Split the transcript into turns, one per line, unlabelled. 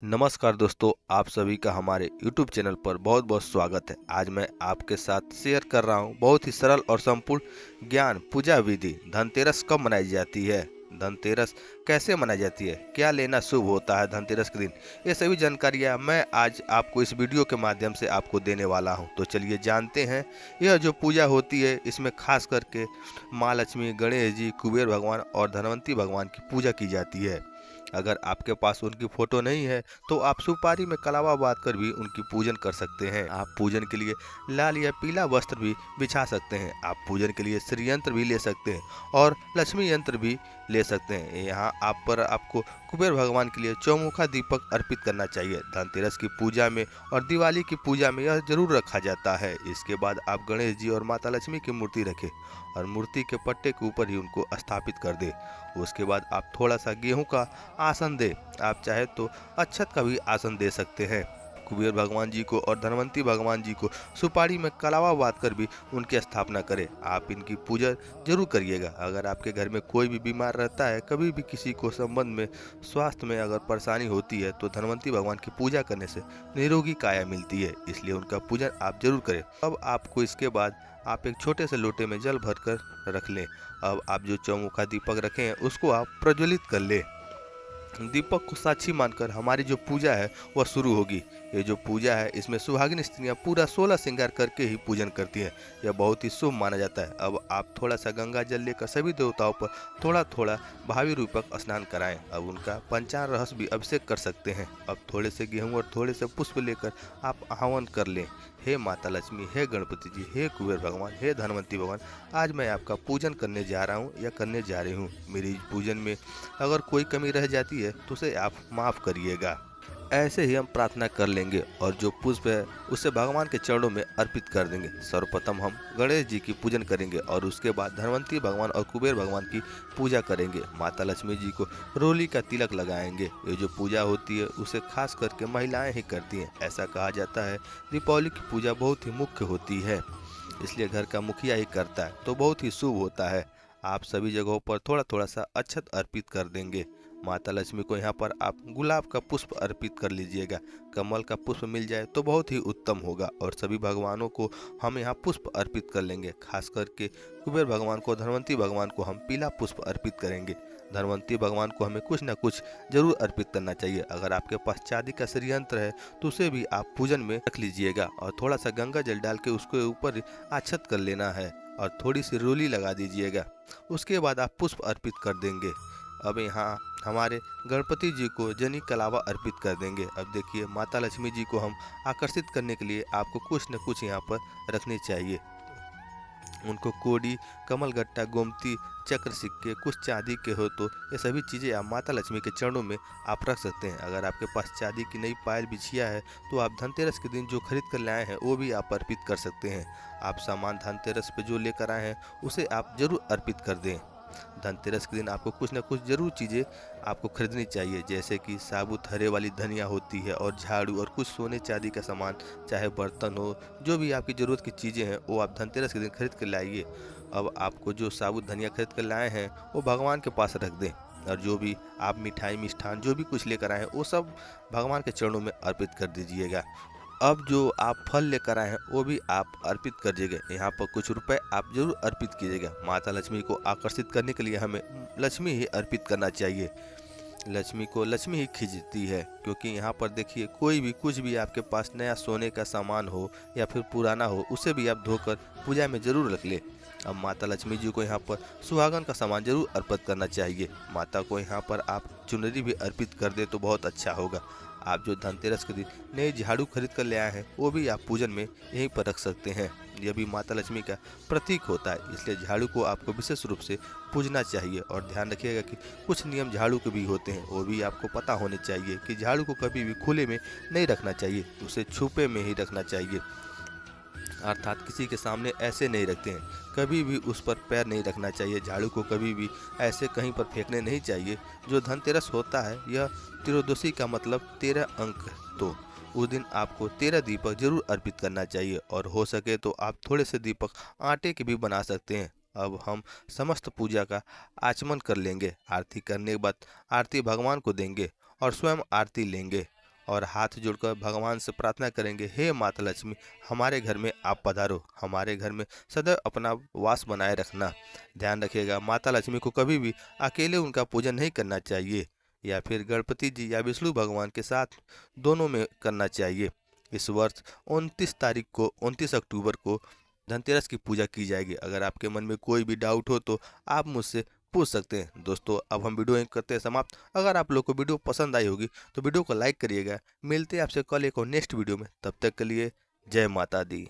नमस्कार दोस्तों, आप सभी का हमारे YouTube चैनल पर बहुत बहुत स्वागत है। आज मैं आपके साथ शेयर कर रहा हूँ बहुत ही सरल और संपूर्ण ज्ञान पूजा विधि। धनतेरस कब मनाई जाती है, धनतेरस कैसे मनाई जाती है, क्या लेना शुभ होता है धनतेरस के दिन, ये सभी जानकारियाँ मैं आज आपको इस वीडियो के माध्यम से आपको देने वाला हूँ। तो चलिए जानते हैं। यह जो पूजा होती है इसमें खास करके माँ लक्ष्मी, गणेश जी, कुबेर भगवान और धनवंती भगवान की पूजा की जाती है। अगर आपके पास उनकी फोटो नहीं है तो आप सुपारी में कलावा बांध कर भी उनकी पूजन कर सकते हैं। आप पूजन के लिए लाल या पीला वस्त्र भी बिछा सकते हैं। आप पूजन के लिए श्री यंत्र भी ले सकते हैं और लक्ष्मी यंत्र भी ले सकते हैं। यहाँ आपको कुबेर भगवान के लिए चौमुखा दीपक अर्पित करना चाहिए। धनतेरस की पूजा में और दिवाली की पूजा में यह जरूर रखा जाता है। इसके बाद आप गणेश जी और माता लक्ष्मी की मूर्ति रखें और मूर्ति के पट्टे के ऊपर ही उनको स्थापित कर दे। उसके बाद आप थोड़ा सा गेहूं का आसन दे। आप चाहे तो अक्षत का भी आसन दे सकते हैं। कुबेर भगवान जी को और धनवंती भगवान जी को सुपारी में कलावा बांध कर भी उनकी स्थापना करें। आप इनकी पूजा जरूर करिएगा। अगर आपके घर में कोई भी बीमार रहता है, कभी भी किसी को संबंध में स्वास्थ्य में अगर परेशानी होती है, तो धनवंती भगवान की पूजा करने से निरोगी काया मिलती है। इसलिए उनका पूजन आप जरूर करें। अब आपको इसके बाद आप एक छोटे से लोटे में जल भरकर रख लें। अब आप जो चौमुखा दीपक रखे हैं उसको आप प्रज्वलित कर लें। दीपक को साक्षी मानकर हमारी जो पूजा है वह शुरू होगी। ये जो पूजा है इसमें सुहागिन स्त्रियां पूरा 16 श्रृंगार करके ही पूजन करती हैं। यह बहुत ही शुभ माना जाता है। अब आप थोड़ा सा गंगा जल लेकर सभी देवताओं पर थोड़ा थोड़ा भावी रूपक स्नान कराएं। अब उनका पंचांग रहस्य भी अभिषेक कर सकते हैं। अब थोड़े से गेहूं और थोड़े से पुष्प लेकर आप हवन कर लें। हे माता लक्ष्मी, हे गणपति जी, हे कुबेर भगवान, हे धनवंती भगवान, आज मैं आपका पूजन करने जा रहा हूँ या करने जा रही हूँ। मेरी पूजन में अगर कोई कमी रह जाती है तो उसे आप माफ़ करिएगा। ऐसे ही हम प्रार्थना कर लेंगे और जो पुष्प है उसे भगवान के चरणों में अर्पित कर देंगे। सर्वप्रथम हम गणेश जी की पूजन करेंगे और उसके बाद धनवंती भगवान और कुबेर भगवान की पूजा करेंगे। माता लक्ष्मी जी को रोली का तिलक लगाएंगे। ये जो पूजा होती है उसे खास करके महिलाएं ही करती हैं। ऐसा कहा जाता है दीपावली की पूजा बहुत ही मुख्य होती है, इसलिए घर का मुखिया ही करता है तो बहुत ही शुभ होता है। आप सभी जगहों पर थोड़ा थोड़ा सा अक्षत अर्पित कर देंगे। माता लक्ष्मी को यहाँ पर आप गुलाब का पुष्प अर्पित कर लीजिएगा। कमल का पुष्प मिल जाए तो बहुत ही उत्तम होगा। और सभी भगवानों को हम यहाँ पुष्प अर्पित कर लेंगे। खास करके कुबेर भगवान को, धनवंती भगवान को हम पीला पुष्प अर्पित करेंगे। धनवंती भगवान को हमें कुछ न कुछ जरूर अर्पित करना चाहिए। अगर आपके पास चांदी का श्रीयंत्र है तो उसे भी आप पूजन में रख लीजिएगा और थोड़ा सा गंगा जल डाल के उसके ऊपर आच्छत कर लेना है और थोड़ी सी रोली लगा दीजिएगा। उसके बाद आप पुष्प अर्पित कर देंगे। अब यहाँ हमारे गणपति जी को जनी कलावा अर्पित कर देंगे। अब देखिए, माता लक्ष्मी जी को हम आकर्षित करने के लिए आपको कुछ न कुछ यहाँ पर रखनी चाहिए। उनको कोडी, कमलगट्टा, गोमती, चक्र, सिक्के, कुछ चांदी के हो तो ये सभी चीज़ें आप माता लक्ष्मी के चरणों में आप रख सकते हैं। अगर आपके पास चांदी की नई पायल बिछिया है तो आप धनतेरस के दिन जो खरीद कर लाए हैं वो भी आप अर्पित कर सकते हैं। आप सामान धनतेरस पे जो लेकर आए हैं उसे आप जरूर अर्पित कर दें। धनतेरस के दिन आपको कुछ ना कुछ जरूर चीज़ें आपको खरीदनी चाहिए, जैसे कि साबुत हरे वाली धनिया होती है और झाड़ू और कुछ सोने चांदी का सामान, चाहे बर्तन हो, जो भी आपकी ज़रूरत की चीज़ें हैं वो आप धनतेरस के दिन खरीद कर लाइए। अब आपको जो साबुत धनिया खरीद कर लाए हैं वो भगवान के पास रख दें और जो भी आप मिठाई, मिष्ठान जो भी कुछ लेकर आए हैं वो सब भगवान के चरणों में अर्पित कर दीजिएगा। अब जो आप फल लेकर आए हैं वो भी आप अर्पित कर दीजिएगा। यहाँ पर कुछ रुपए आप जरूर अर्पित कीजिएगा। माता लक्ष्मी को आकर्षित करने के लिए हमें लक्ष्मी ही अर्पित करना चाहिए। लक्ष्मी को लक्ष्मी ही खींचती है, क्योंकि यहाँ पर देखिए, कोई भी कुछ भी आपके पास नया सोने का सामान हो या फिर पुराना हो उसे भी आप धोकर पूजा में जरूर रख ले। अब माता लक्ष्मी जी को यहाँ पर सुहागन का सामान जरूर अर्पित करना चाहिए। माता को यहाँ पर आप चुनरी भी अर्पित कर दे तो बहुत अच्छा होगा। आप जो धनतेरस के दिन नए झाड़ू खरीद कर ले आए हैं वो भी आप पूजन में यहीं पर रख सकते हैं। यह भी माता लक्ष्मी का प्रतीक होता है, इसलिए झाड़ू को आपको विशेष रूप से पूजना चाहिए। और ध्यान रखिएगा कि कुछ नियम झाड़ू के भी होते हैं, वो भी आपको पता होने चाहिए कि झाड़ू को कभी भी खुले में नहीं रखना चाहिए, उसे छुपे में ही रखना चाहिए। अर्थात किसी के सामने ऐसे नहीं रखते हैं। कभी भी उस पर पैर नहीं रखना चाहिए। झाड़ू को कभी भी ऐसे कहीं पर फेंकने नहीं चाहिए। जो धनतेरस होता है यह त्रयोदशी का मतलब 13 अंक है, तो उस दिन आपको 13 दीपक जरूर अर्पित करना चाहिए। और हो सके तो आप थोड़े से दीपक आटे के भी बना सकते हैं। अब हम समस्त पूजा का आचमन कर लेंगे। आरती करने के बाद आरती भगवान को देंगे और स्वयं आरती लेंगे। और हाथ जोड़कर भगवान से प्रार्थना करेंगे, हे माता लक्ष्मी, हमारे घर में आप पधारो, हमारे घर में सदैव अपना वास बनाए रखना। ध्यान रखिएगा, माता लक्ष्मी को कभी भी अकेले उनका पूजन नहीं करना चाहिए, या फिर गणपति जी या विष्णु भगवान के साथ दोनों में करना चाहिए। इस वर्ष 29 अक्टूबर को धनतेरस की पूजा की जाएगी। अगर आपके मन में कोई भी डाउट हो तो आप मुझसे पूछ सकते हैं। दोस्तों, अब हम वीडियो यहीं करते हैं समाप्त। अगर आप लोग को वीडियो पसंद आई होगी तो वीडियो को लाइक करिएगा। मिलते हैं आपसे कल एक और नेक्स्ट वीडियो में। तब तक के लिए जय माता दी।